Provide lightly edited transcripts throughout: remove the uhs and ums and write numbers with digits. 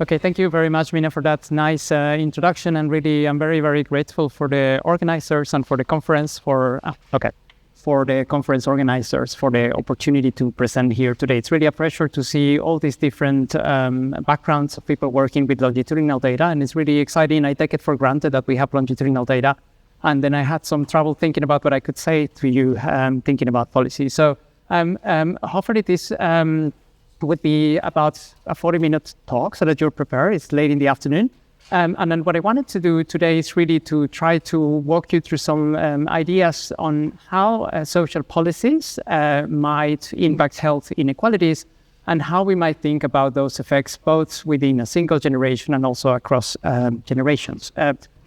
Okay, thank you very much, Mina, for that nice introduction. And really, I'm very, very grateful for the organizers and for the conference, for the conference organizers for the opportunity to present here today. It's really a pleasure to see all these different backgrounds of people working with longitudinal data, and it's really exciting. I take it for granted that we have longitudinal data, and then I had some trouble thinking about what I could say to you, thinking about policy. So hopefully this would be about a 40-minute talk so that you're prepared. It's late in the afternoon. And then what I wanted to do today is really to try to walk you through some ideas on how social policies might impact health inequalities and how we might think about those effects both within a single generation and also across generations.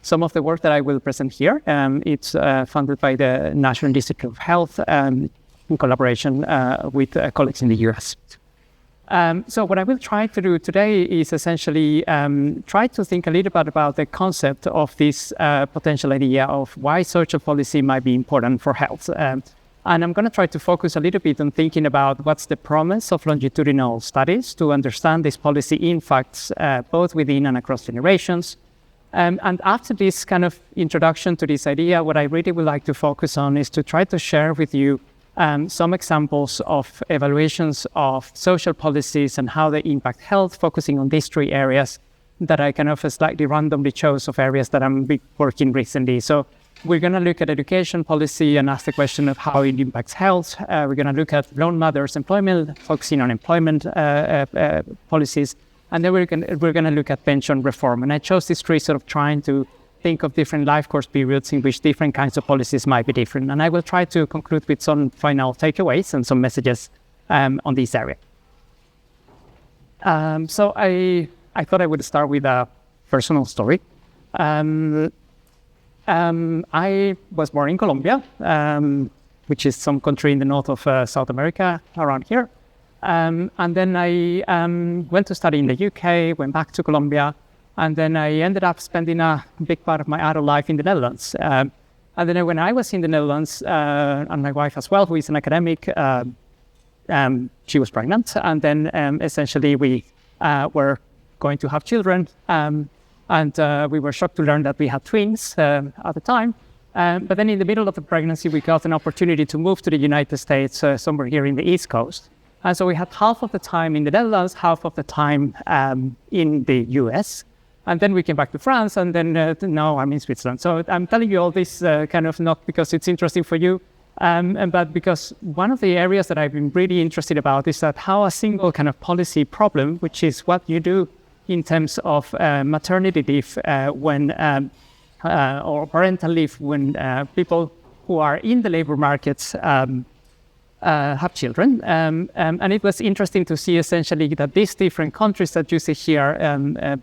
Some of the work that I will present here, it's funded by the National Institute of Health in collaboration with colleagues in the US. So what I will try to do today is essentially try to think a little bit about the concept of this potential idea of why social policy might be important for health. And I'm going to try to focus a little bit on thinking about what's the promise of longitudinal studies to understand this policy impacts both within and across generations. And after this kind of introduction to this idea, what I really would like to focus on is to try to share with you some examples of evaluations of social policies and how they impact health, focusing on these three areas that I kind of slightly randomly chose of areas that I'm working recently. So we're going to look at education policy and ask the question of how it impacts health. We're going to look at lone mothers' employment, focusing on employment policies. And then we're going to look at pension reform. And I chose these three sort of trying to think of different life course periods in which different kinds of policies might be different. And I will try to conclude with some final takeaways and some messages on this area. So I thought I would start with a personal story. I was born in Colombia, which is some country in the north of South America, around here. And then I went to study in the UK, went back to Colombia, and then I ended up spending a big part of my adult life in the Netherlands. And then when I was in the Netherlands, and my wife as well, who is an academic, she was pregnant. And then essentially we were going to have children. And we were shocked to learn that we had twins at the time. But then in the middle of the pregnancy, we got an opportunity to move to the United States, somewhere here in the East Coast. And so we had half of the time in the Netherlands, half of the time in the US. And then we came back to France, and then now I'm in Switzerland. So I'm telling you all this kind of not because it's interesting for you, but because one of the areas that I've been really interested about is that how a single kind of policy problem, which is what you do in terms of maternity leave or parental leave when people who are in the labor markets have children. And it was interesting to see essentially that these different countries that you see here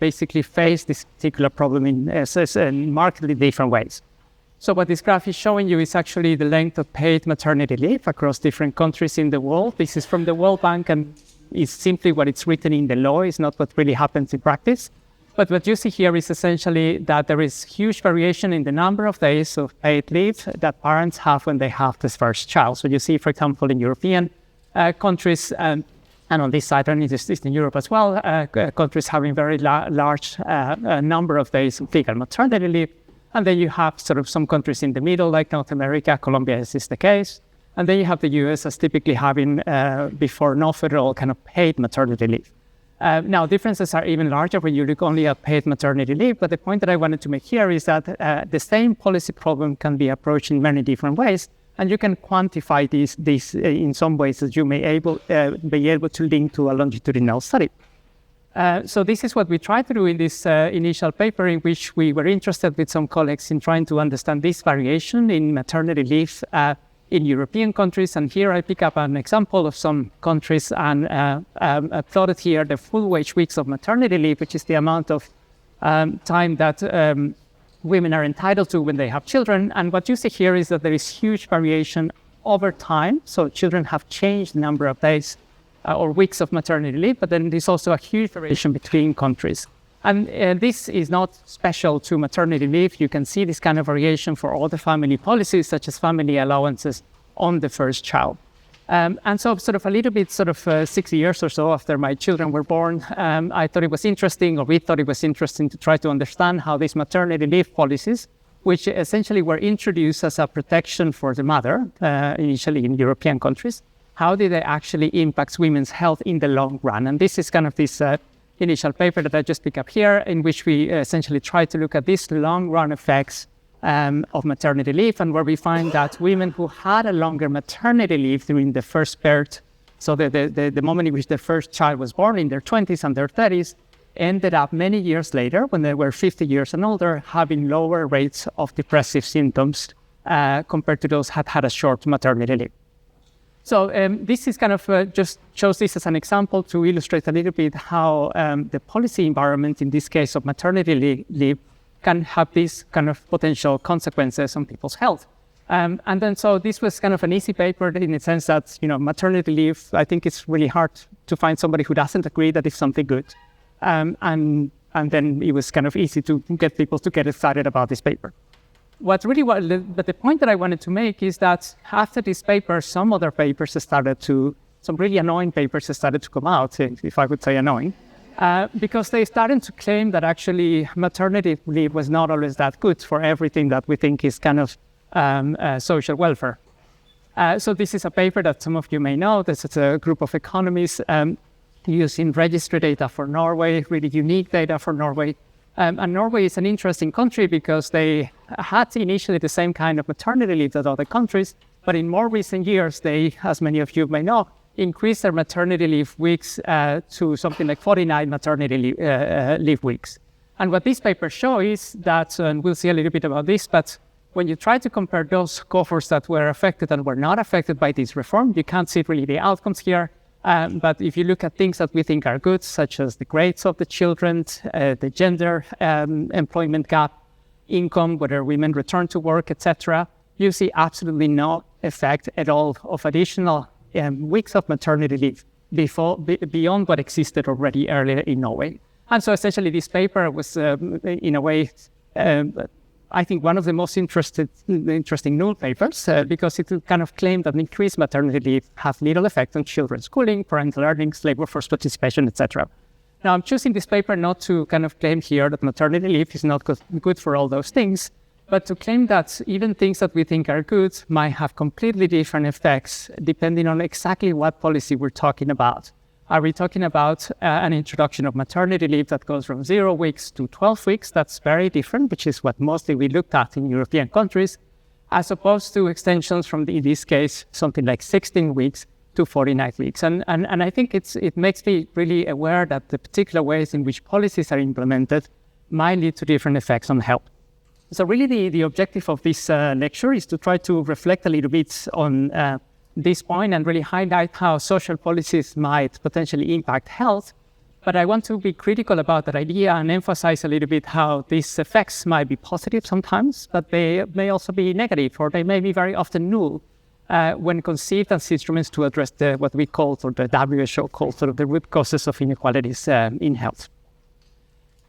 basically face this particular problem in markedly different ways. So what this graph is showing you is actually the length of paid maternity leave across different countries in the world. This is from the World Bank and is simply what it's written in the law. It's not what really happens in practice. But what you see here is essentially that there is huge variation in the number of days of paid leave that parents have when they have this first child. So you see, for example, in European countries, and on this side, and it's in Europe as well, countries having very large number of days of legal maternity leave. And then you have sort of some countries in the middle, like North America, Colombia is the case. And then you have the US as typically having before no federal kind of paid maternity leave. Now, differences are even larger when you look only at paid maternity leave, but the point that I wanted to make here is that the same policy problem can be approached in many different ways, and you can quantify these in some ways that you may be able to link to a longitudinal study. So this is what we tried to do in this initial paper, in which we were interested with some colleagues in trying to understand this variation in maternity leave in European countries. And here I pick up an example of some countries and I've plotted here the full wage weeks of maternity leave, which is the amount of time that women are entitled to when they have children. And what you see here is that there is huge variation over time. So children have changed the number of days or weeks of maternity leave, but then there's also a huge variation between countries. And this is not special to maternity leave. You can see this kind of variation for all the family policies, such as family allowances on the first child. And so sort of a little bit, 6 years or so after my children were born, I thought it was interesting, or we thought it was interesting, to try to understand how these maternity leave policies, which essentially were introduced as a protection for the mother, initially in European countries, how did they actually impact women's health in the long run? And this is kind of this initial paper that I just picked up here, in which we essentially try to look at these long run effects of maternity leave, and where we find that women who had a longer maternity leave during the first birth, so the moment in which the first child was born, in their 20s and their 30s, ended up many years later, when they were 50 years and older, having lower rates of depressive symptoms compared to those who had a short maternity leave. So this is kind of just shows this as an example to illustrate a little bit how the policy environment, in this case of maternity leave, can have these kind of potential consequences on people's health. And then so this was kind of an easy paper in the sense that, maternity leave, I think it's really hard to find somebody who doesn't agree that it's something good. And then it was kind of easy to get people to get excited about this paper. But the point that I wanted to make is that after this paper, some other papers some really annoying papers started to come out, if I would say annoying, because they started to claim that actually maternity leave was not always that good for everything that we think is kind of social welfare. So this is a paper that some of you may know. This is a group of economists using registry data for Norway, really unique data for Norway. And Norway is an interesting country because they had initially the same kind of maternity leave as other countries, but in more recent years, they, as many of you may know, increased their maternity leave weeks to something like 49 maternity leave weeks. And what this paper shows is that, and we'll see a little bit about this, but when you try to compare those cohorts that were affected and were not affected by this reform, you can't see really the outcomes here. But if you look at things that we think are good, such as the grades of the children, the gender employment gap, income, whether women return to work, etc., you see absolutely no effect at all of additional weeks of maternity leave beyond what existed already earlier in Norway. And so essentially this paper was, in a way, I think one of the most interesting null papers, because it kind of claimed that increased maternity leave has little effect on children's schooling, parental earnings, labor force participation, etc. Now, I'm choosing this paper not to kind of claim here that maternity leave is not good for all those things, but to claim that even things that we think are good might have completely different effects depending on exactly what policy we're talking about. Are we talking about an introduction of maternity leave that goes from 0 weeks to 12 weeks? That's very different, which is what mostly we looked at in European countries, as opposed to extensions from, in this case, something like 16 weeks to 49 weeks. And I think it makes me really aware that the particular ways in which policies are implemented might lead to different effects on health. So really the objective of this lecture is to try to reflect a little bit on this point and really highlight how social policies might potentially impact health. But I want to be critical about that idea and emphasize a little bit how these effects might be positive sometimes, but they may also be negative, or they may be very often null when conceived as instruments to address what we call, or the WHO calls, sort of the root causes of inequalities in health.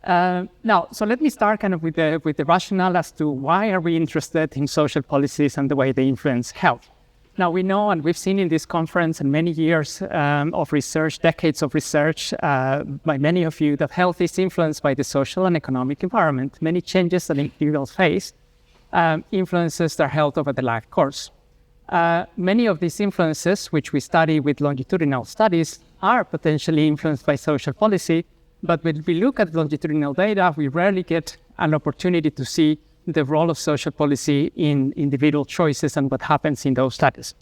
Now, so let me start kind of with the rationale as to why are we interested in social policies and the way they influence health. Now, we know, and we've seen in this conference and many years of research, decades of research by many of you, that health is influenced by the social and economic environment. Many changes that individuals face influences their health over the life course. Many of these influences, which we study with longitudinal studies, are potentially influenced by social policy, but when we look at longitudinal data, we rarely get an opportunity to see the role of social policy in individual choices and what happens in those studies.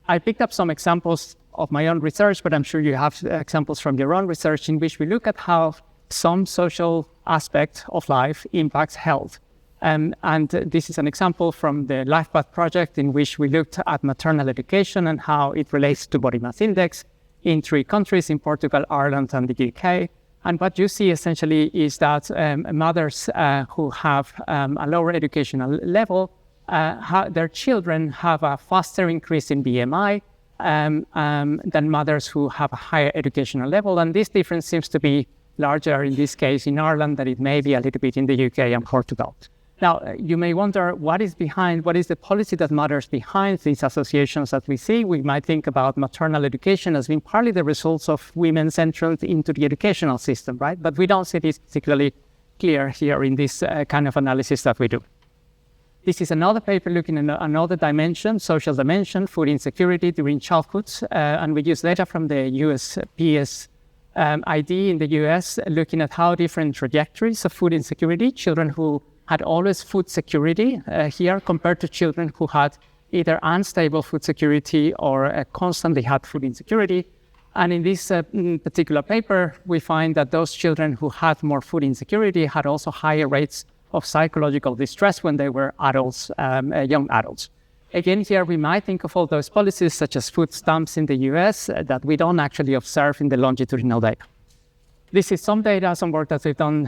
I picked up some examples of my own research, but I'm sure you have examples from your own research in which we look at how some social aspect of life impacts health. And this is an example from the LifePath project in which we looked at maternal education and how it relates to body mass index in 3 countries, in Portugal, Ireland, and the UK. And what you see essentially is that mothers who have a lower educational level, their children have a faster increase in BMI than mothers who have a higher educational level. And this difference seems to be larger in this case in Ireland than it may be a little bit in the UK and Portugal. Now, you may wonder what is the policy that matters behind these associations that we see. We might think about maternal education as being partly the results of women's entrance into the educational system, right? But we don't see this particularly clear here in this kind of analysis that we do. This is another paper looking at another dimension, social dimension, food insecurity during childhood, and we use data from the USPS ID in the US, looking at how different trajectories of food insecurity, children who had always food security here compared to children who had either unstable food security or constantly had food insecurity. And in this particular paper, we find that those children who had more food insecurity had also higher rates of psychological distress when they were adults, young adults. Again, here we might think of all those policies such as food stamps in the US that we don't actually observe in the longitudinal data. This is some data, some work that we've done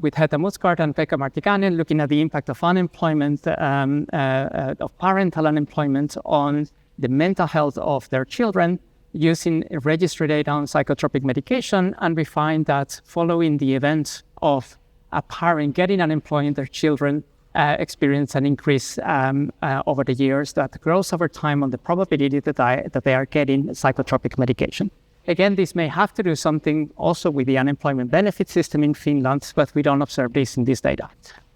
with Heta Muskart and Pekka Martikainen, looking at the impact of unemployment, of parental unemployment on the mental health of their children using registry data on psychotropic medication. And we find that following the event of a parent getting unemployed, their children experience an increase over the years that grows over time on the probability that they are getting psychotropic medication. Again, this may have to do something also with the unemployment benefit system in Finland, but we don't observe this in this data.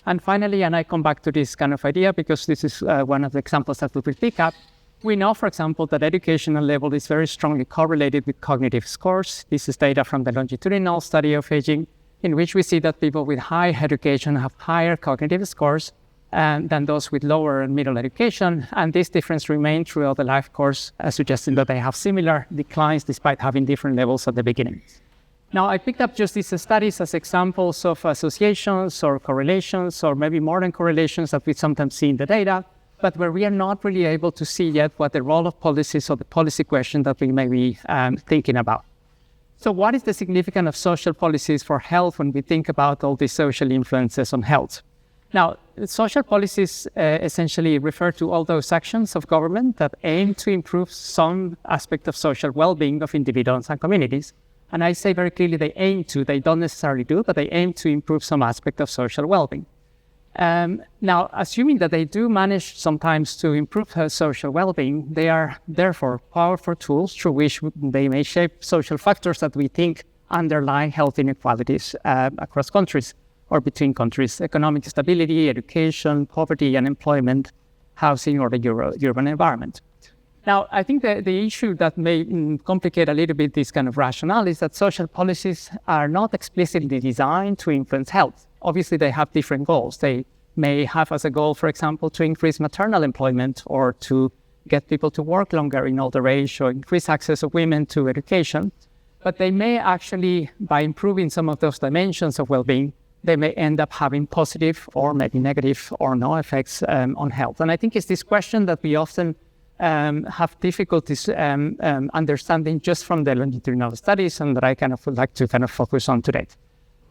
And finally, and I come back to this kind of idea because this is one of the examples that we will pick up, we know, for example, that educational level is very strongly correlated with cognitive scores. This is data from the longitudinal study of aging, in which we see that people with high education have higher cognitive scores than those with lower and middle education. And this difference remains throughout the life course, suggesting that they have similar declines despite having different levels at the beginning. Now, I picked up just these studies as examples of associations or correlations, or maybe more than correlations that we sometimes see in the data, but where we are not really able to see yet what the role of policies or the policy question that we may be thinking about. So what is the significance of social policies for health when we think about all these social influences on health? Now, social policies essentially refer to all those actions of government that aim to improve some aspect of social well-being of individuals and communities. And I say very clearly they aim to, they don't necessarily do, but they aim to improve some aspect of social well-being. Now, assuming that they do manage sometimes to improve social well-being, they are therefore powerful tools through which they may shape social factors that we think underlie health inequalities across countries or between countries: economic stability, education, poverty, unemployment, housing, or the urban environment. Now, I think the issue that may complicate a little bit this kind of rationale is that social policies are not explicitly designed to influence health. Obviously, they have different goals. They may have as a goal, for example, to increase maternal employment or to get people to work longer in older age or increase access of women to education. But they may actually, by improving some of those dimensions of well-being, they may end up having positive or maybe negative or no effects on health. And I think it's this question that we often have difficulties understanding just from the longitudinal studies, and that I kind of would like to kind of focus on today.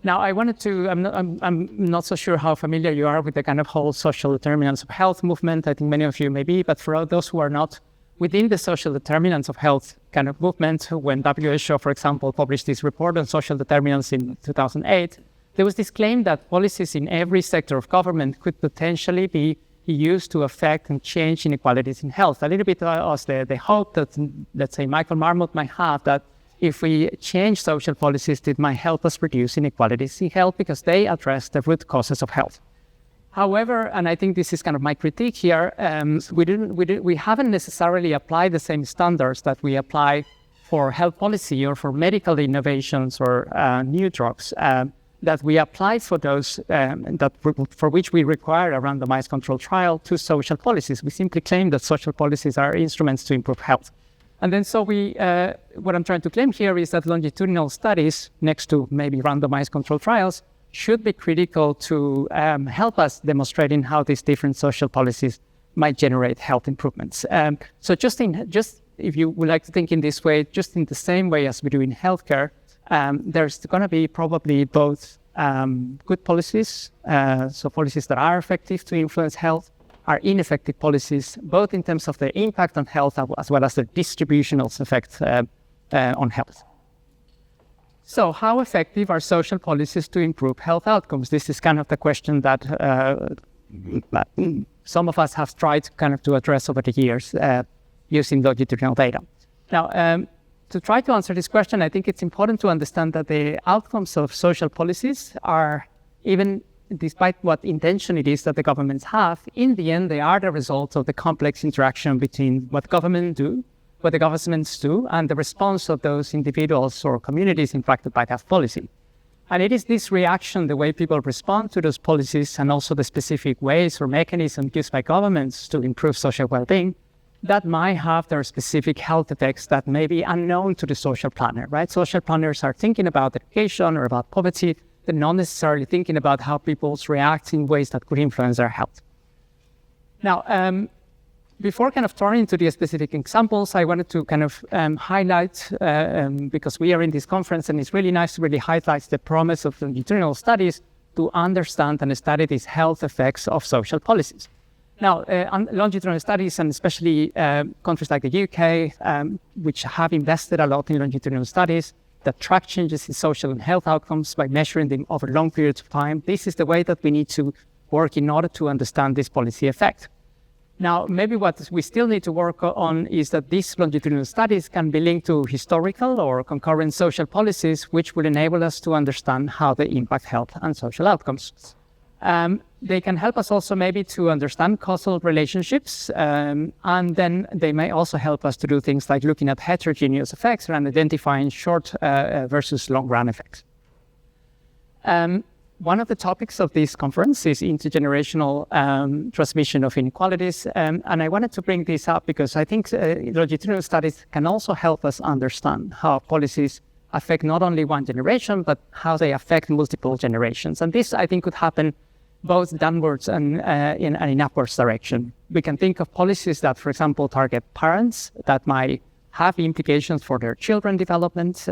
Now, I wanted to, I'm not so sure how familiar you are with the kind of whole social determinants of health movement. I think many of you may be, but for those who are not, within the social determinants of health kind of movement, when WHO, for example, published this report on social determinants in 2008, there was this claim that policies in every sector of government could potentially be used to affect and change inequalities in health. A little bit as the hope that, let's say, Michael Marmot might have, that if we change social policies, it might help us reduce inequalities in health because they address the root causes of health. However, and I think this is kind of my critique here, we haven't necessarily applied the same standards that we apply for health policy or for medical innovations or new drugs that we apply for those for which we require a randomized control trial to social policies. We simply claim that social policies are instruments to improve health. And then so what I'm trying to claim here is that longitudinal studies, next to maybe randomized control trials, should be critical to help us demonstrating how these different social policies might generate health improvements. So just if you would like to think in this way, just in the same way as we do in healthcare, there's going to be probably both good policies, so policies that are effective to influence health, are ineffective policies, both in terms of the impact on health as well as the distributional effect on health. So how effective are social policies to improve health outcomes? This is kind of the question that some of us have tried kind of to address over the years using longitudinal data. Now, to try to answer this question, I think it's important to understand that the outcomes of social policies are, even despite what intention it is that the governments have, in the end, they are the result of the complex interaction between what governments do, and the response of those individuals or communities impacted by that policy. And it is this reaction, the way people respond to those policies, and also the specific ways or mechanisms used by governments to improve social well-being, that might have their specific health effects that may be unknown to the social planner, right? Social planners are thinking about education or about poverty. They're not necessarily thinking about how people react in ways that could influence their health. Now, before kind of turning to the specific examples, I wanted to kind of highlight, because we are in this conference and it's really nice to really highlight the promise of longitudinal studies to understand and study these health effects of social policies. Now, longitudinal studies, and especially countries like the UK, which have invested a lot in longitudinal studies that track changes in social and health outcomes by measuring them over long periods of time, this is the way that we need to work in order to understand this policy effect. Now, maybe what we still need to work on is that these longitudinal studies can be linked to historical or concurrent social policies, which will enable us to understand how they impact health and social outcomes. They can help us also maybe to understand causal relationships, and then they may also help us to do things like looking at heterogeneous effects and identifying short versus long-run effects. One of the topics of this conference is intergenerational transmission of inequalities, and I wanted to bring this up because I think longitudinal studies can also help us understand how policies affect not only one generation, but how they affect multiple generations. And this, I think, could happen both downwards and in upwards direction. We can think of policies that, for example, target parents that might have implications for their children's development,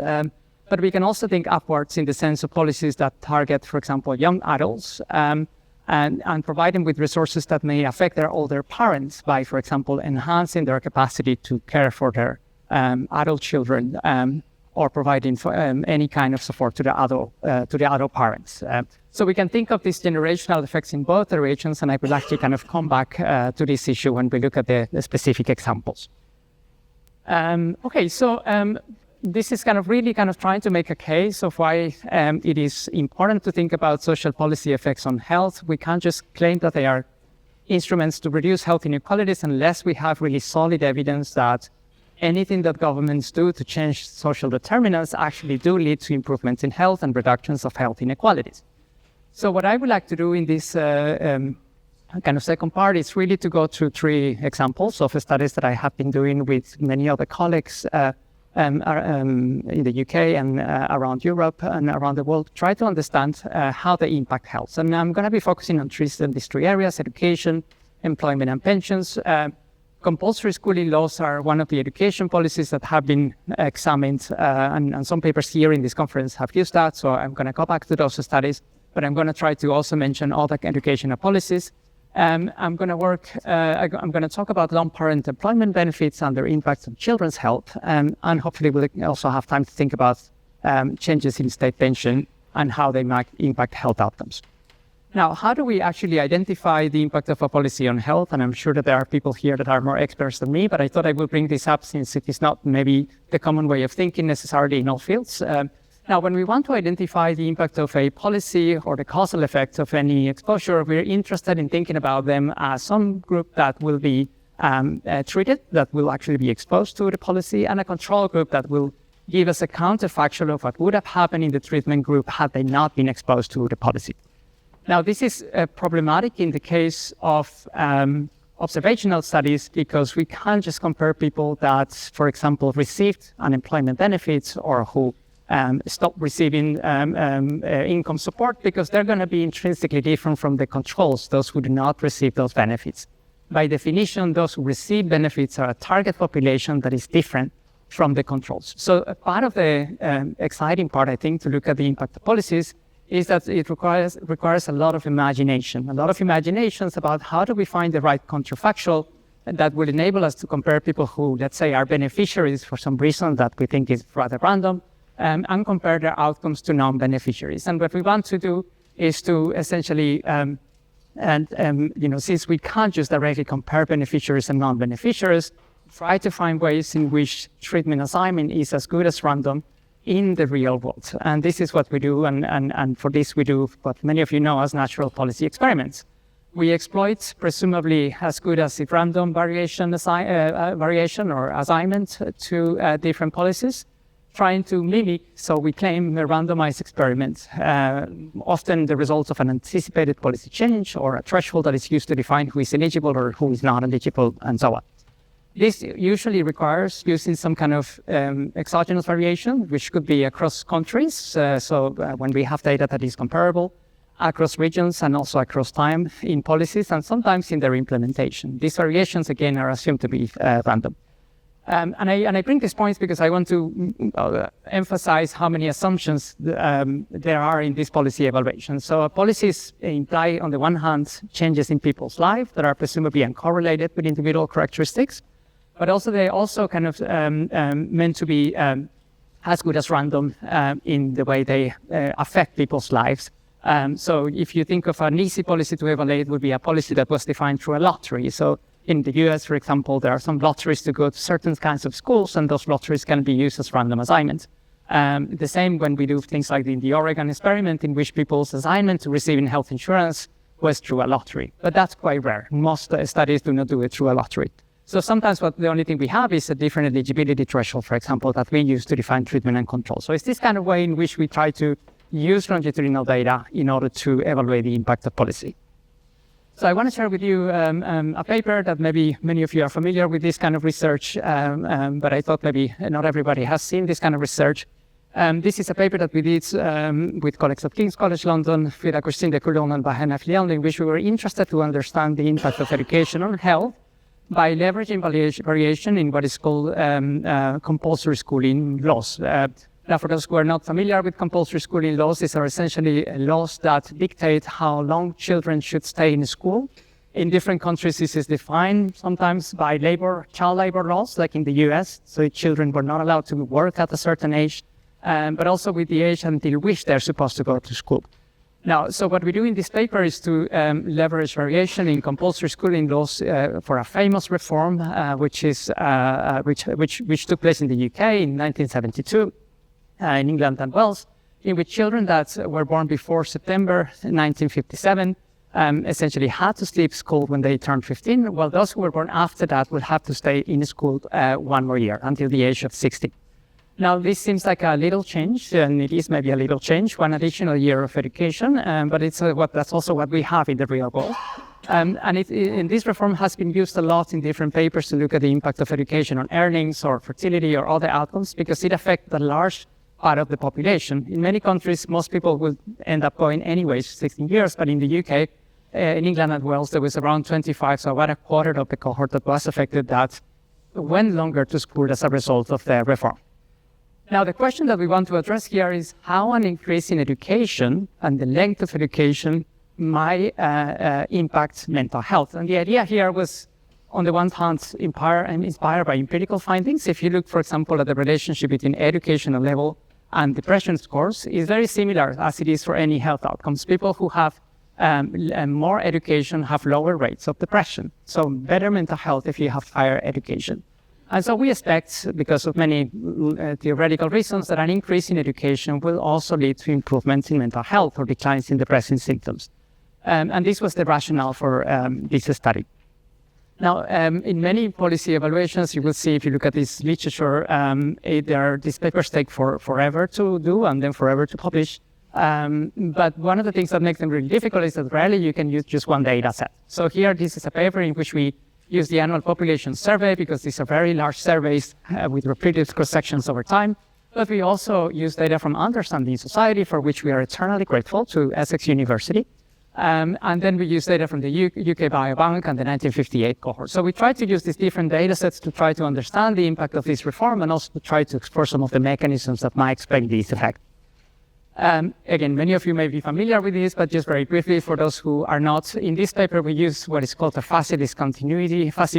but we can also think upwards in the sense of policies that target, for example, young adults and provide them with resources that may affect their older parents by, for example, enhancing their capacity to care for their adult children or providing for, any kind of support to the adult parents. So we can think of these generational effects in both directions, and I will actually kind of come back to this issue when we look at the specific examples. This is really trying to make a case of why it is important to think about social policy effects on health. We can't just claim that they are instruments to reduce health inequalities unless we have really solid evidence that anything that governments do to change social determinants actually do lead to improvements in health and reductions of health inequalities. So what I would like to do in this second part is really to go through 3 examples of studies that I have been doing with many other colleagues in the UK and around Europe and around the world, try to understand how they impact health. And I'm going to be focusing on these 3 areas: education, employment, and pensions. Compulsory schooling laws are one of the education policies that have been examined, and some papers here in this conference have used that, so I'm going to go back to those studies, but I'm going to try to also mention other educational policies. I'm going to talk about long-parent employment benefits and their impacts on children's health, and hopefully we'll also have time to think about changes in state pension and how they might impact health outcomes. Now, how do we actually identify the impact of a policy on health? And I'm sure that there are people here that are more experts than me, but I thought I would bring this up since it is not maybe the common way of thinking necessarily in all fields. Now, when we want to identify the impact of a policy or the causal effects of any exposure, we're interested in thinking about them as some group that will be treated, that will actually be exposed to the policy, and a control group that will give us a counterfactual of what would have happened in the treatment group had they not been exposed to the policy. Now, this is problematic in the case of observational studies because we can't just compare people that, for example, received unemployment benefits or who stop receiving income support, because they're going to be intrinsically different from the controls, those who do not receive those benefits. By definition, those who receive benefits are a target population that is different from the controls. So part of the exciting part, I think, to look at the impact of policies is that it requires a lot of imaginations about how do we find the right counterfactual that will enable us to compare people who, let's say, are beneficiaries for some reason that we think is rather random, and compare their outcomes to non-beneficiaries. And what we want to do is to essentially And since we can't just directly compare beneficiaries and non-beneficiaries, try to find ways in which treatment assignment is as good as random in the real world. And this is what we do, and for this we do what many of you know as natural policy experiments. We exploit presumably as good as if random variation or assignment to different policies, trying to mimic, so we claim, a randomized experiment, often the result of an anticipated policy change or a threshold that is used to define who is eligible or who is not eligible, and so on. This usually requires using some kind of exogenous variation, which could be across countries, when we have data that is comparable, across regions and also across time in policies, and sometimes in their implementation. These variations, again, are assumed to be random. And I bring these points because I want to emphasize how many assumptions there are in this policy evaluation. So policies imply, on the one hand, changes in people's lives that are presumably uncorrelated with individual characteristics, but also they also kind of meant to be as good as random in the way they affect people's lives. So if you think of an easy policy to evaluate, it would be a policy that was defined through a lottery. So in the US, for example, there are some lotteries to go to certain kinds of schools, and those lotteries can be used as random assignments. The same when we do things like in the Oregon experiment, in which people's assignment to receiving health insurance was through a lottery. But that's quite rare. Most studies do not do it through a lottery. So sometimes the only thing we have is a different eligibility threshold, for example, that we use to define treatment and control. So it's this kind of way in which we try to use longitudinal data in order to evaluate the impact of policy. So I want to share with you a paper that maybe many of you are familiar with this kind of research, but I thought maybe not everybody has seen this kind of research. This is a paper that we did with colleagues at King's College London, with Christine de Coulon and Bahena Filial, in which we were interested to understand the impact of education on health by leveraging variation in what is called compulsory schooling laws. Now, for those who are not familiar with compulsory schooling laws, these are essentially laws that dictate how long children should stay in school. In different countries, this is defined sometimes by child labor laws, like in the US. So children were not allowed to work at a certain age, but also with the age until which they're supposed to go to school. Now, so what we do in this paper is to leverage variation in compulsory schooling laws for a famous reform, which took place in the UK in 1972. In England and Wales, in which children that were born before September 1957 essentially had to leave school when they turned 15, while those who were born after that would have to stay in school one more year until the age of 60. Now, this seems like a little change, and it is maybe a little change, one additional year of education, but that's also what we have in the real world. And this reform has been used a lot in different papers to look at the impact of education on earnings or fertility or other outcomes, because it affects a large part of the population. In many countries, most people will end up going anyways 16 years, but in the UK, in England and Wales, there was around 25, so about a quarter of the cohort that was affected that went longer to school as a result of the reform. Now, the question that we want to address here is how an increase in education and the length of education might impact mental health. And the idea here was, on the one hand, inspired by empirical findings. If you look, for example, at the relationship between educational level and depression scores, is very similar as it is for any health outcomes. People who have more education have lower rates of depression. So better mental health if you have higher education. And so we expect, because of many theoretical reasons, that an increase in education will also lead to improvements in mental health or declines in depressive symptoms. And this was the rationale for this study. Now, in many policy evaluations, you will see, if you look at this literature, these papers take forever to do and then forever to publish. But one of the things that makes them really difficult is that rarely you can use just one data set. So here, this is a paper in which we use the annual population survey, because these are very large surveys with repeated cross-sections over time. But we also use data from Understanding Society, for which we are eternally grateful to Essex University. And then we use data from the UK Biobank and the 1958 cohort. So we try to use these different data sets to try to understand the impact of this reform, and also to try to explore some of the mechanisms that might explain this effect. Again, many of you may be familiar with this, but just very briefly, for those who are not, in this paper we use what is called a fuzzy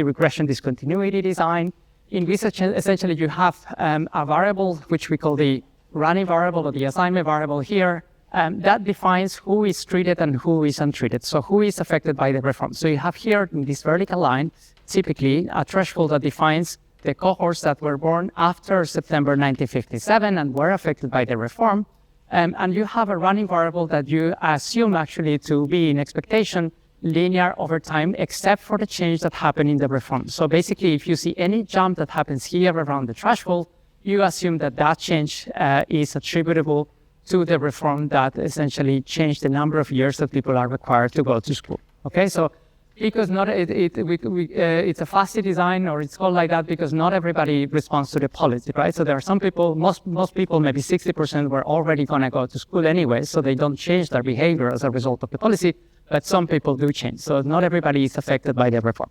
regression discontinuity design, in which essentially you have a variable which we call the running variable or the assignment variable here, that defines who is treated and who is untreated. So who is affected by the reform? So you have here in this vertical line, typically a threshold that defines the cohorts that were born after September 1957 and were affected by the reform. And you have a running variable that you assume actually to be in expectation linear over time, except for the change that happened in the reform. So basically, if you see any jump that happens here around the threshold, you assume that that change is attributable to the reform that essentially changed the number of years that people are required to go to school. Okay, so because it's a fuzzy design, or it's called like that because not everybody responds to the policy, right? So there are some people, most people, maybe 60% were already going to go to school anyway, so they don't change their behavior as a result of the policy, but some people do change. So not everybody is affected by the reform.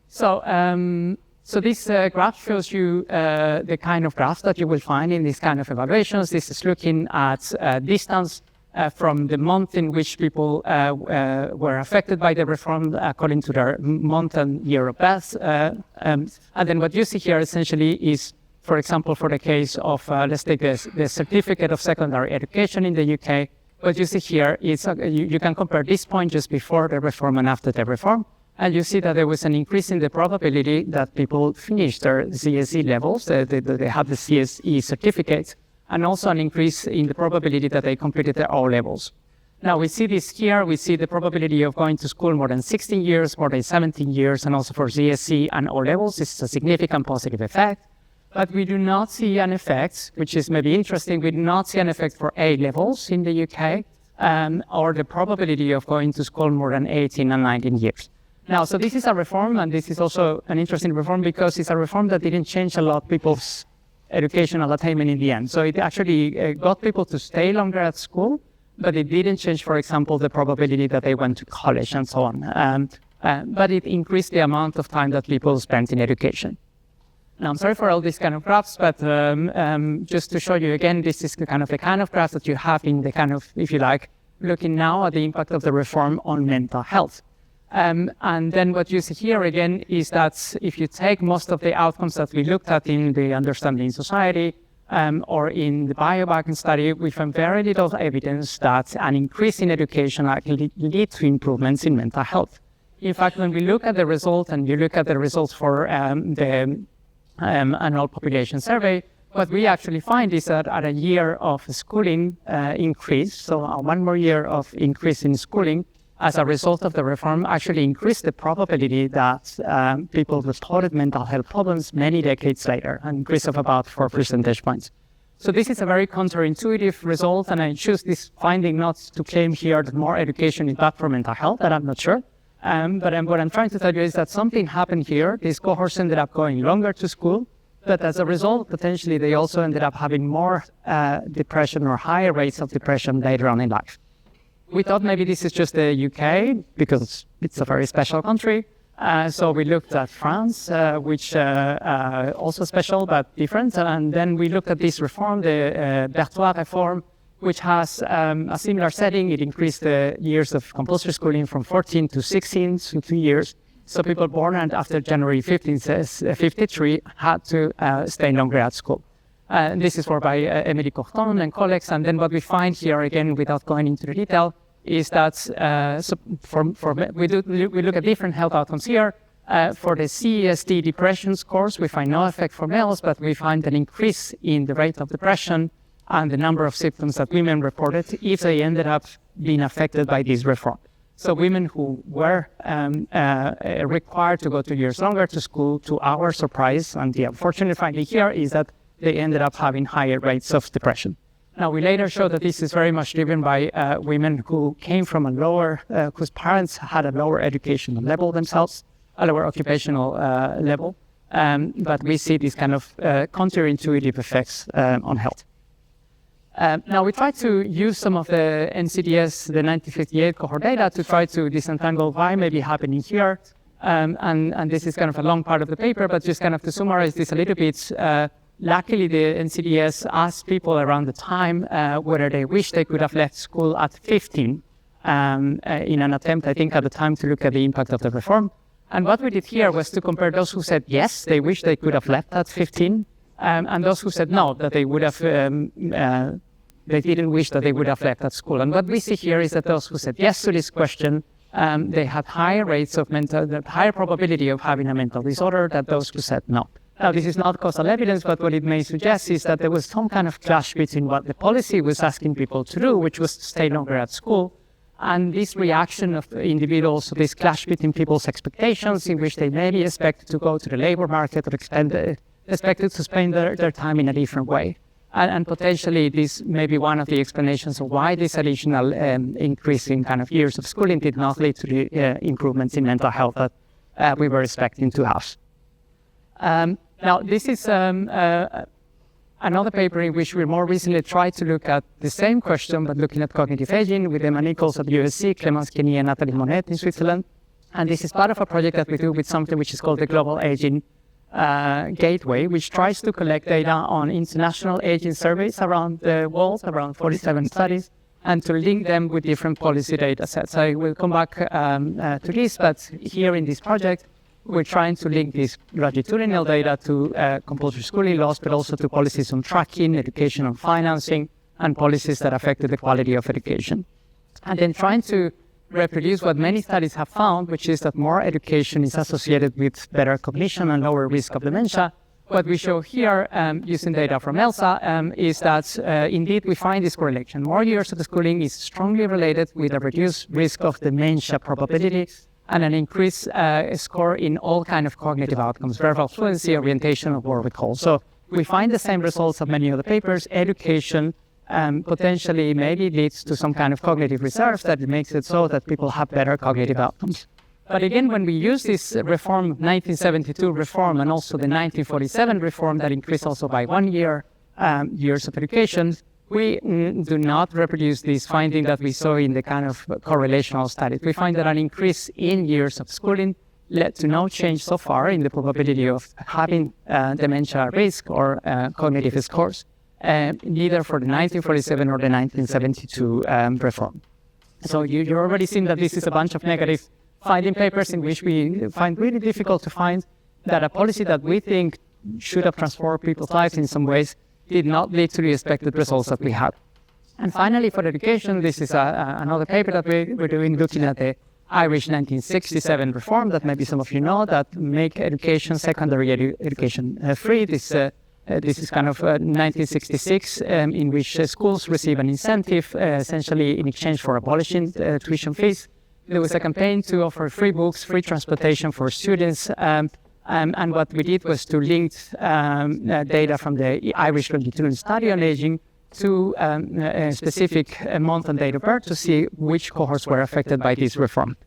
So, so this graph shows you the kind of graphs that you will find in these kind of evaluations. This is looking at distance from the month in which people were affected by the reform according to their month and year of birth. And then what you see here essentially is, for example, for the case of, let's take the certificate of secondary education in the UK, what you see here is you can compare this point just before the reform and after the reform, and you see that there was an increase in the probability that people finish their CSE levels, they have the CSE certificates, and also an increase in the probability that they completed their O levels. Now we see this here, we see the probability of going to school more than 16 years, more than 17 years, and also for CSE and O levels. This is a significant positive effect. But we do not see an effect, which is maybe interesting, we do not see an effect for A levels in the UK, or the probability of going to school more than 18 and 19 years. Now, so this is a reform, and this is also an interesting reform because it's a reform that didn't change a lot people's educational attainment in the end. So it actually got people to stay longer at school, but it didn't change, for example, the probability that they went to college and so on. But it increased the amount of time that people spent in education. Now, I'm sorry for all these kind of graphs, but just to show you again, this is the kind of graph that you have in the kind of, if you like, looking now at the impact of the reform on mental health. And then what you see here again is that if you take most of the outcomes that we looked at in the Understanding Society or in the biobanking study, we found very little evidence that an increase in education actually leads to improvements in mental health. In fact, when we look at the results, and you look at the results for the annual population survey, what we actually find is that at a year of schooling increase, so one more year of increase in schooling, as a result of the reform, actually increased the probability that people reported mental health problems many decades later, an increase of about 4 percentage points. So this is a very counterintuitive result, and I choose this finding not to claim here that more education is bad for mental health, that I'm not sure. But what I'm trying to tell you is that something happened here. These cohorts ended up going longer to school, but as a result, potentially they also ended up having more depression or higher rates of depression later on in life. We thought maybe this is just the UK because it's a very special country. So we looked at France, which also special but different. And then we looked at this reform, the Berthois reform, which has a similar setting. It increased the years of compulsory schooling from 14 to 16 to 2 years. So people born after January 53 had to stay longer at school. This is work by Émilie Courton and colleagues. And then what we find here, again, without going into the detail, is that we look at different health outcomes here. For the CESD depression scores, we find no effect for males, but we find an increase in the rate of depression and the number of symptoms that women reported if they ended up being affected by this reform. So women who were required to go 2 years longer to school, to our surprise, and the unfortunate finding here is that they ended up having higher rates of depression. Now, we later showed that this is very much driven by women who came from a lower, whose parents had a lower educational level themselves, a lower occupational level. But we see these kind of counterintuitive effects on health. Now, we tried to use some of the NCDS, the 1958 cohort data, to try to disentangle why may be happening here. And this is kind of a long part of the paper, but just kind of to summarize this a little bit, luckily the NCDS asked people around the time whether they wish they could have left school at 15 in an attempt, I think, at the time to look at the impact of the reform. And what we did here was to compare those who said yes, they wish they could have left at 15, and those who said no, that they would have they didn't wish that they would have left at school. And what we see here is that those who said yes to this question, they had higher rates of higher probability of having a mental disorder than those who said no. Now, this is not causal evidence, but what it may suggest is that there was some kind of clash between what the policy was asking people to do, which was to stay longer at school, and this reaction of the individuals, so this clash between people's expectations, in which they may be expected to go to the labor market or expected to spend their time in a different way. And potentially this may be one of the explanations of why this additional increase in kind of years of schooling did not lead to the improvements in mental health that we were expecting to have. Now, this is another paper in which we more recently tried to look at the same question, but looking at cognitive aging with Emma Nichols at USC, Clémence Kenny and Nathalie Monet in Switzerland. And this is part of a project that we do with something which is called the Global Aging Gateway, which tries to collect data on international aging surveys around the world, around 47 studies, and to link them with different policy data sets. I will come back to this, but here in this project, we're trying to link this longitudinal data to compulsory schooling laws, but also to policies on tracking, education on financing, and policies that affected the quality of education. And then trying to reproduce what many studies have found, which is that more education is associated with better cognition and lower risk of dementia. What we show here, using data from ELSA, is that indeed we find this correlation. More years of schooling is strongly related with a reduced risk of dementia probability and an increased score in all kinds of cognitive outcomes, verbal fluency, orientation, or word recall. So we find the same results of many of the papers. Education potentially maybe leads to some kind of cognitive reserves that makes it so that people have better cognitive outcomes. But again, when we use this reform, 1972 reform, and also the 1947 reform that increased also by 1 year, years of education, we do not reproduce this finding that we saw in the kind of correlational studies. We find that an increase in years of schooling led to no change so far in the probability of having dementia risk or cognitive scores, neither for the 1947 or the 1972 reform. So you're already seeing that this is a bunch of negative finding papers in which we find really difficult to find that a policy that we think should have transformed people's lives in some ways did not lead to the expected results that we had. And finally, for education, this is another paper that we're doing looking at the Irish 1967 reform that maybe some of you know, that make education, secondary education free. This is kind of 1966 in which schools receive an incentive essentially in exchange for abolishing tuition fees. There was a campaign to offer free books, free transportation for students, and what we did was to link data from the Irish Longitudinal study on aging to a specific month and date of birth to see which cohorts were affected by this reform.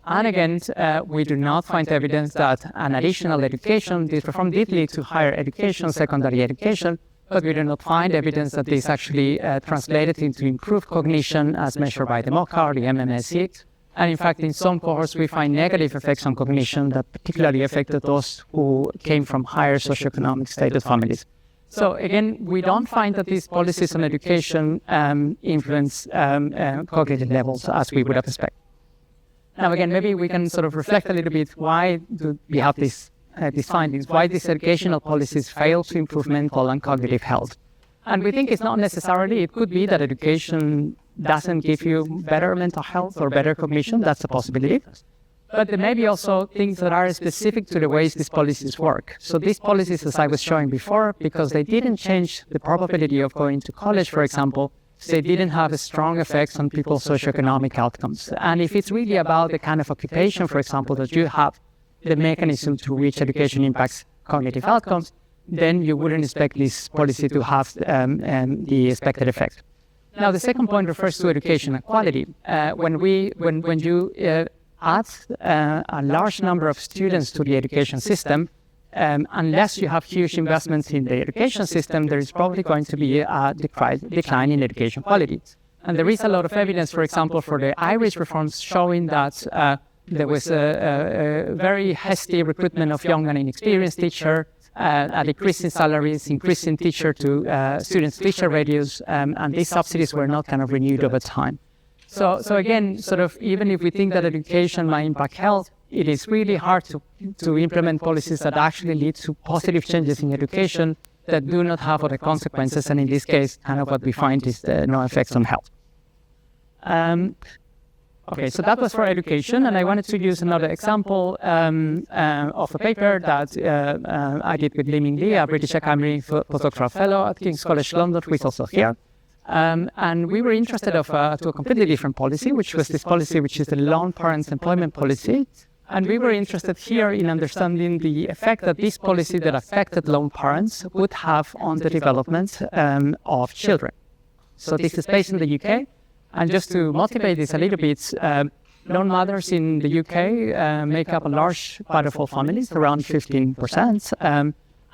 And again, we do not find evidence that an additional education, this reform did lead to higher education, secondary education, but we do not find evidence that this actually translated into improved cognition as measured by the MOCA or the MMSE. And in fact, in some cohorts, we find negative effects on cognition that particularly affected those who came from higher socioeconomic status families. So again, we don't find that these policies on education influence cognitive levels as we would have expected. Now again, maybe we can sort of reflect a little bit why do we have these findings, why these educational policies fail to improve mental and cognitive health. And we think it's not necessarily, it could be that education doesn't give you better mental health or better cognition, that's a possibility. But there may be also things that are specific to the ways these policies work. So these policies, as I was showing before, because they didn't change the probability of going to college, for example, they didn't have a strong effects on people's socioeconomic outcomes. And if it's really about the kind of occupation, for example, that you have, the mechanism to which education impacts cognitive outcomes, then you wouldn't expect this policy to have the expected effect. Now, the second point refers to education equality. When you add a large number of students to the education system, unless you have huge investments in the education system, there is probably going to be a decline in education quality. And there is a lot of evidence, for example, for the Irish reforms showing that there was a very hasty recruitment of young and inexperienced teachers, a decrease in salaries, increase in students' teacher ratios, and these subsidies were not kind of renewed over time. So again, sort of even if we think that education might impact health, it is really hard to implement policies that actually lead to positive changes in education that do not have other consequences. And in this case, kind of what we find is no effects on health. Okay, so that was for education, and I wanted to use another example of a paper that I did with Liming Lee, a British Academy postdoctoral fellow at King's College London, who is also here. And we were interested to a completely different policy, which was this policy, which is the lone parents employment policy. And we were interested here in understanding the effect that this policy that affected lone parents would have on the development of children. So this is based in the UK. And just to motivate this a little bit, lone mothers in the UK make up a large part of all families, around 15%.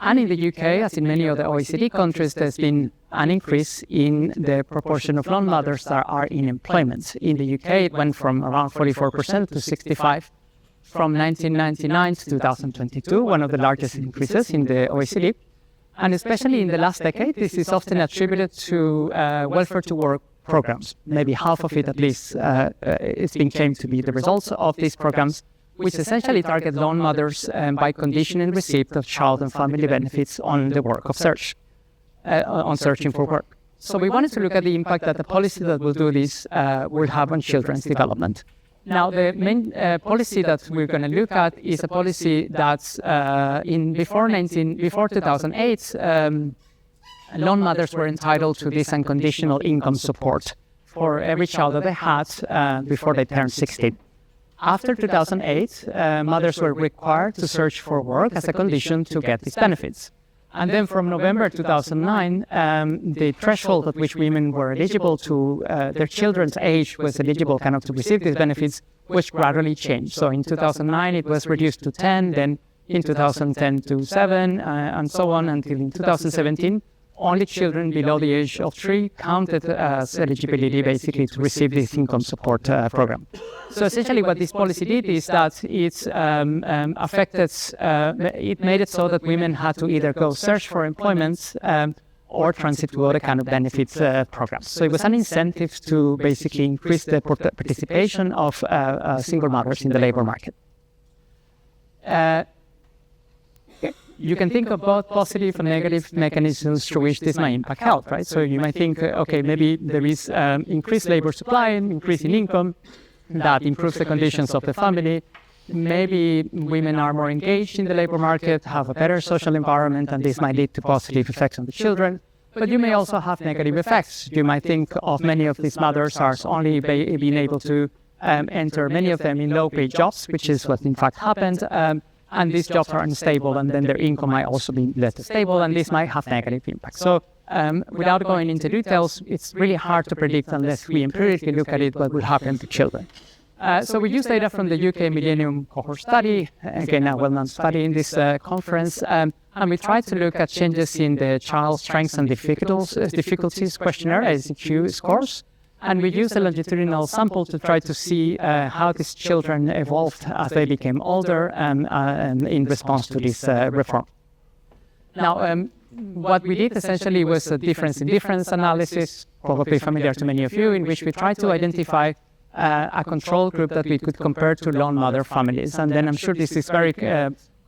And in the UK, as in many other OECD countries, there's been an increase in the proportion of lone mothers that are in employment. In the UK, it went from around 44% to 65% from 1999 to 2022, one of the largest increases in the OECD. And especially in the last decade, this is often attributed to welfare to work programs. Maybe half of it at least is being claimed to be the results of these programs, which essentially target lone mothers by conditioning receipt of child and family benefits on the work of on searching for work. So we wanted to look at the impact that the policy that will do this will have on children's development. Now, the main policy that we're going to look at is a policy that's before 2008, lone mothers were entitled to this unconditional income support for every child that they had before they turned 16. After 2008, mothers were required to search for work as a condition to get these benefits. And then from November 2009, the threshold at which women were eligible to, their children's age was eligible kind of to receive these benefits, was gradually changed. So in 2009, it was reduced to 10, then in 2010 to 7, and so on until in 2017. Only children below the age of 3 counted as eligibility basically to receive this income support program. So essentially what this policy did is that it it made it so that women had to either go search for employment or transit to other kind of benefits programs. So it was an incentive to basically increase the participation of single mothers in the labor market. You can think of both positive and negative mechanisms through which this might impact health, right? So you might think, okay, maybe there is increased labor supply and increase in income that improves the conditions of the family. Maybe women are more engaged in the labor market, have a better social environment, and this might lead to positive effects on the children. But you may also have negative effects. You might think of many of these mothers as only being able to enter, many of them in low-paid jobs, which is what in fact happened. And these jobs are unstable, and then their income might also be less stable, and this might have negative impact. So without going into details, it's really hard to predict unless we empirically look at it what will happen to children. So we use data from the UK Millennium Cohort Study, again a well-known study in this conference, and we tried to look at changes in the child strengths and difficulties questionnaire, SEQ scores. And we used a longitudinal sample to try to see how these children evolved as they became older in response to this reform. Now, what we did essentially was a difference in difference analysis, probably familiar to many of you, in which we tried to identify a control group that we could compare to lone mother families. And then I'm sure this is very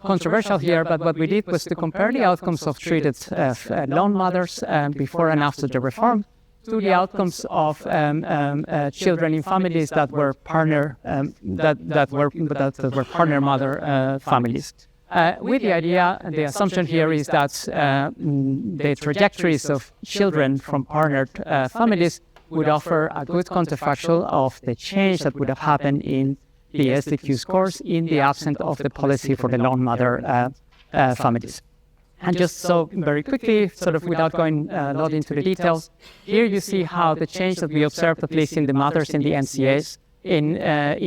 controversial here, but what we did was to compare the outcomes of treated lone mothers before and after the reform to the outcomes of children in families that were partner partner mother families. With the idea, the assumption here is that the trajectories of children from partnered families would offer a good counterfactual of the change that would have happened in the SDQ scores in the absence of the policy for the lone mother families. And just so very quickly, sort of without going a lot into the details, here you see how the change that we observed, at least in the mothers in the NCAs, in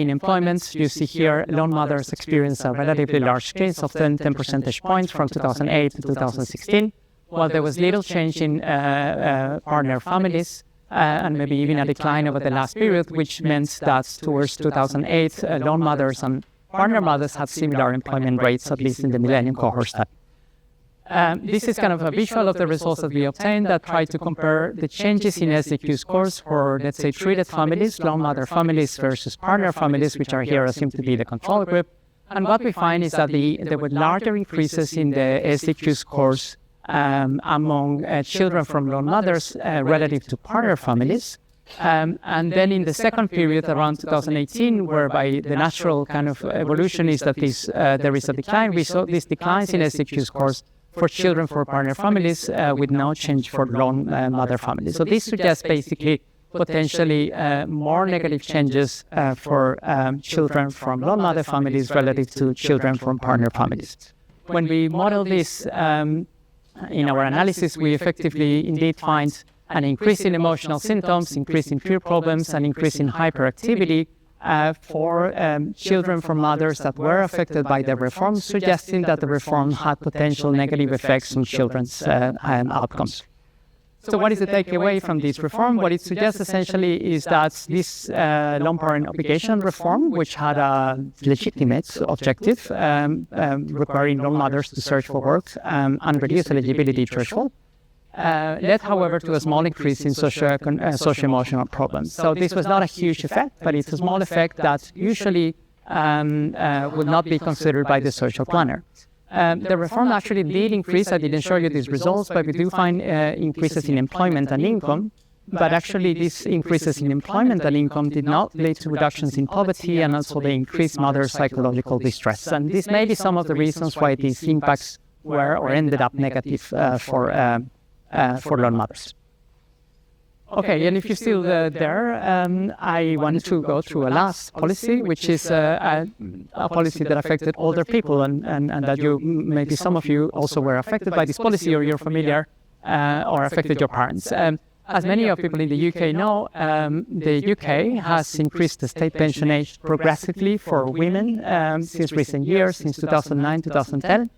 employment, you see here lone mothers experience a relatively large increase of 10 percentage points from 2008 to 2016, while there was little change in partner families, and maybe even a decline over the last period, which meant that towards 2008, lone mothers and partner mothers had similar employment rates, at least in the Millennium Cohort Study. This is kind of a visual of the results that we obtained that try to compare the changes in SDQ scores for, let's say, treated families, lone mother families versus partner families, which are here assumed to be the control group. And what we find is that there were larger increases in the SDQ scores among children from lone mothers relative to partner families. And then in the second period, around 2018, whereby the natural kind of evolution is that there is a decline, we saw these declines in SDQ scores for children for partner families with no change for lone mother families. So this suggests basically potentially more negative changes for children from lone mother families relative to children from partner families. When we model this in our analysis, we effectively indeed find an increase in emotional symptoms, increase in fear problems, and increase in hyperactivity for children from mothers that were affected by the reform, suggesting that the reform had potential negative effects on children's outcomes. So what is the takeaway from this reform? What it suggests essentially is that this lone parent obligation reform, which had a legitimate objective requiring lone mothers to search for work and reduce eligibility threshold, led, however, to a small increase in socio-emotional problems. So this was not a huge effect, but it's a small effect that usually would not be considered by the social planner. The reform actually did increase. I didn't show you these results, but we do find increases in employment and income. But actually, these increases in employment and income did not lead to reductions in poverty, and also they increased mother psychological distress. And this may be some of the reasons why these impacts were or ended up negative for lone mothers. Okay, and if you're still there, I wanted to go through a last policy, which is a policy that affected older people, and that maybe some of you also were affected by this policy, or you're familiar, or affected your parents. As many of people in the UK know, the UK has increased the state pension age progressively for women since recent years, since 2009, 2010.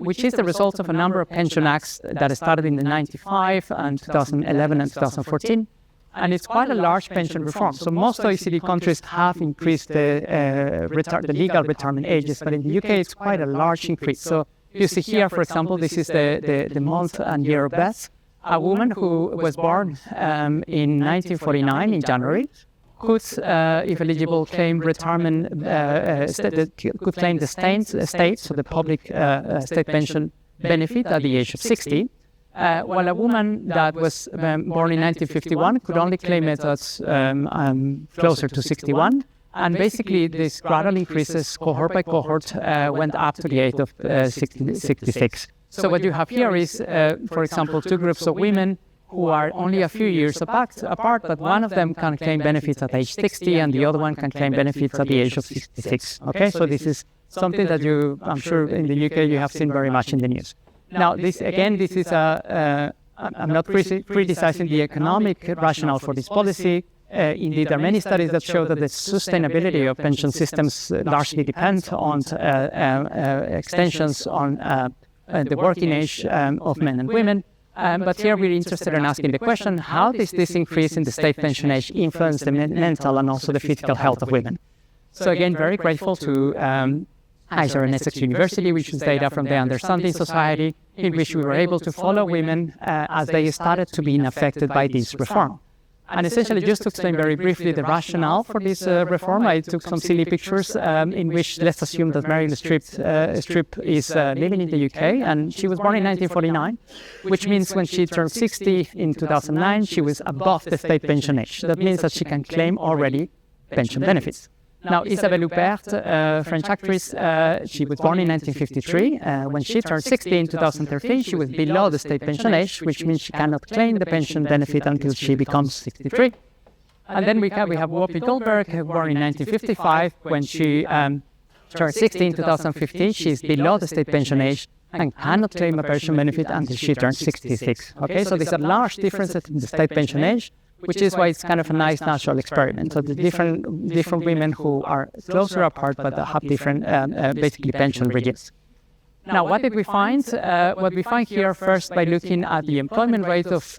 Which is the result of a number of pension acts that started in the 95 and 2011 and 2014. And it's quite a large pension reform. So most OECD countries have increased the legal retirement ages, but in the UK it's quite a large increase. So you see here, for example, this is the month and year of death. A woman who was born in 1949 in January could, if eligible, claim retirement, could claim the state, so the public state pension benefit at the age of 60, while a woman that was born in 1951 could only claim it at closer to 61. And basically, these gradual increases, cohort by cohort, went up to the age of 66. So what you have here is, for example, two groups of women who are only a few years apart, but one of them can claim benefits at age 60 and the other one can claim benefits at the age of 66. Okay, so this is something that I'm sure in the UK you have seen very much in the news. Now, this is I'm not criticizing the economic rationale for this policy. Indeed, there are many studies that show that the sustainability of pension systems largely depend on extensions on the working age of men and women. But here we're interested in asking the question, how does this increase in the state pension age influence the mental and also the physical health of women? So again, very grateful to ISER and Essex University, which is data from the Understanding Society, in which we were able to follow women as they started to be affected by this reform. And essentially, just to explain very briefly the rationale for this reform, I took some silly pictures in which, let's assume that Meryl Streep is living in the UK, and she was born in 1949, which means when she turned 60 in 2009, she was above the state pension age. That means that she can claim already pension benefits. Now, Isabelle Huppert, French actress, she was born in 1953. When she turned 60 in 2013, she was below the state pension age, which means she cannot claim the pension benefit until she becomes 63. And then we have Whoopi Goldberg, born in 1955. When she turned 60 in 2015, she is below the state pension age and cannot claim a pension benefit until she turns 66. Okay, so there's a large difference in the state pension age, which is why it's kind of a nice natural experiment. So the different women who are closer apart but have different basically pension regimes. Now, what did we find? What we find here first by looking at the employment rate of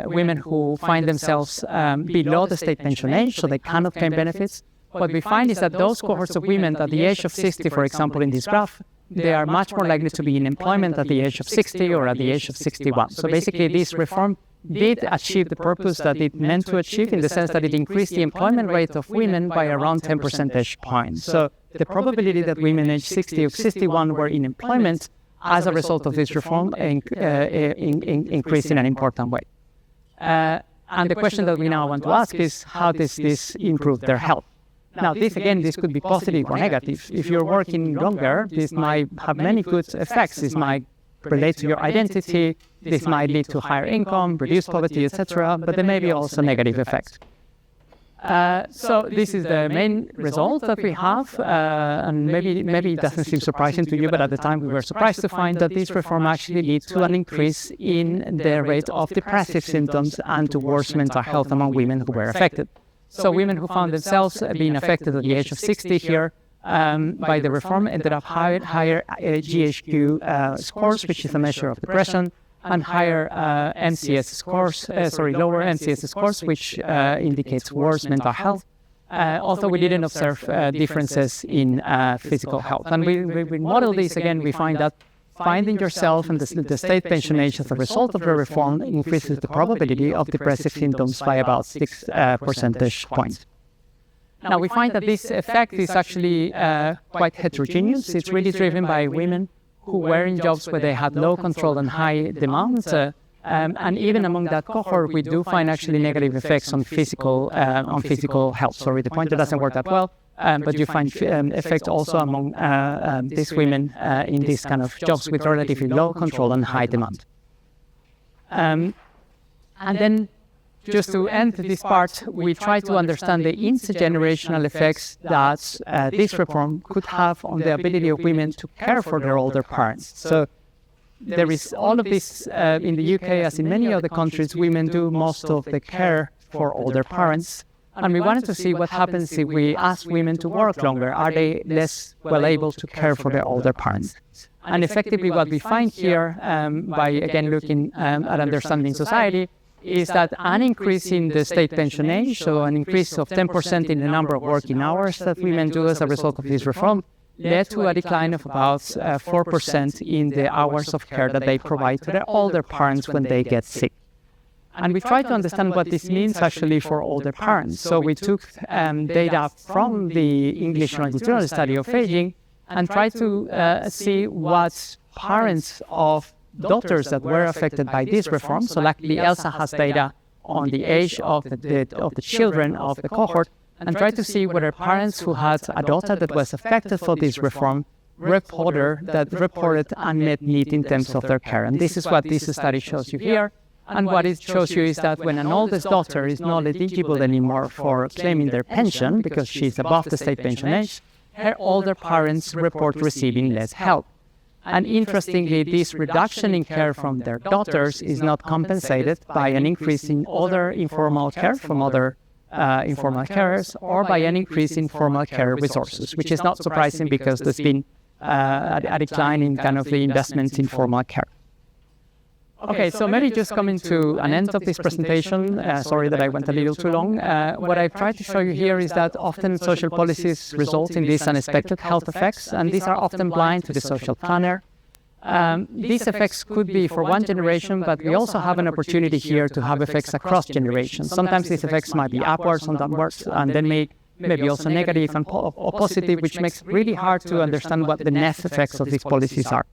women who find themselves below the state pension age, so they cannot claim benefits. What we find is that those cohorts of women at the age of 60, for example, in this graph, they are much more likely to be in employment at the age of 60 or at the age of 61. So basically, this reform did achieve the purpose that it meant to achieve, in the sense that it increased the employment rate of women by around 10 percentage points. So the probability that women aged 60 or 61 were in employment as a result of this reform, increase in an important way. And the question that we now want to ask is, how does this improve their health? Now, this could be positive or negative. If you're working longer, this might have many good effects. This might relate to your identity. This might lead to higher income, reduced poverty, etc. But there may be also negative effects. So this is the main result that we have, and maybe it doesn't seem surprising to you, but at the time we were surprised to find that this reform actually leads to an increase in the rate of depressive symptoms and to worse mental health among women who were affected. So women who found themselves being affected at the age of 60 here by the reform ended up higher GHQ scores, which is a measure of depression, and higher MCS scores, lower MCS scores, which indicates worse mental health. Although we didn't observe differences in physical health. And we model this again, we find that finding yourself in the state pension age as a result of the reform increases the probability of depressive symptoms by about 6 percentage points. Now, we find that this effect is actually quite heterogeneous. It's really driven by women who were in jobs where they had low control and high demands. And even among that cohort, we do find actually negative effects on physical health. Sorry, the pointer doesn't work that well. But you find effects also among these women in these kind of jobs with relatively low control and high demand. And then, just to end this part, we try to understand the intergenerational effects that this reform could have on the ability of women to care for their older parents. So there is all of this in the UK, as in many other countries, women do most of the care for older parents. And we wanted to see what happens if we ask women to work longer. Are they less well able to care for their older parents? And effectively what we find here, by again looking at understanding society, is that an increase in the state pension age, so an increase of 10% in the number of working hours that women do as a result of this reform, led to a decline of about 4% in the hours of care that they provide to their older parents when they get sick. And we tried to understand what this means actually for older parents. So we took data from the English longitudinal study of aging and tried to see what parents of daughters that were affected by this reform. So luckily Elsa has data on the age of the children of the cohort, and tried to see whether parents who had a daughter that was affected for this reform reported unmet need in terms of their care. And this is what this study shows you here. And what it shows you is that when an oldest daughter is not eligible anymore for claiming their pension because she's above the state pension age, her older parents report receiving less help. And interestingly, this reduction in care from their daughters is not compensated by an increase in other informal care from other informal carers, or by an increase in formal care resources, which is not surprising because there's been a decline in kind of the investments in formal care. Okay, so maybe just coming to an end of this presentation, sorry that I went a little too long. What I've tried to show you here is that often social policies result in these unexpected health effects, and these are often blind to the social planner. These effects could be for one generation, but we also have an opportunity here to have effects across generations. Sometimes these effects might be upwards and downwards, and then maybe also negative or positive, which makes it really hard to understand what the net effects of these policies are.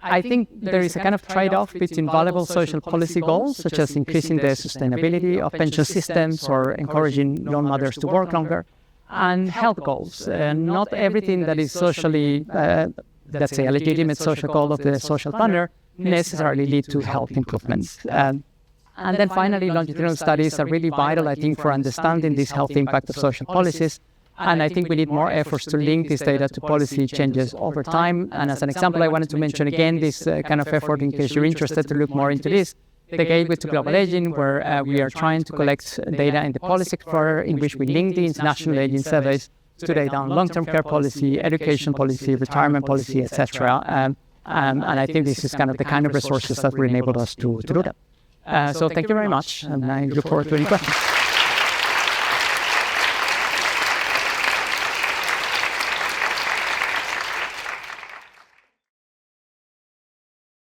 I think there is a kind of trade-off between valuable social policy goals, such as increasing the sustainability of pension systems or encouraging young mothers to work longer, and health goals. Not everything that is socially, let's say, a legitimate social goal of the social planner necessarily lead to health improvements. And then finally, longitudinal studies are really vital, I think, for understanding this health impact of social policies. And I think we need more efforts to link this data to policy changes over time. And as an example, I wanted to mention again this kind of effort, in case you're interested to look more into this, the Gateway to Global Aging, where we are trying to collect data in the policy explorer, in which we link the international aging surveys to data on long-term care policy, education policy, retirement policy, etc. And I think this is kind of the kind of resources that will enable us to do that. So thank you very much, and I look forward to any questions.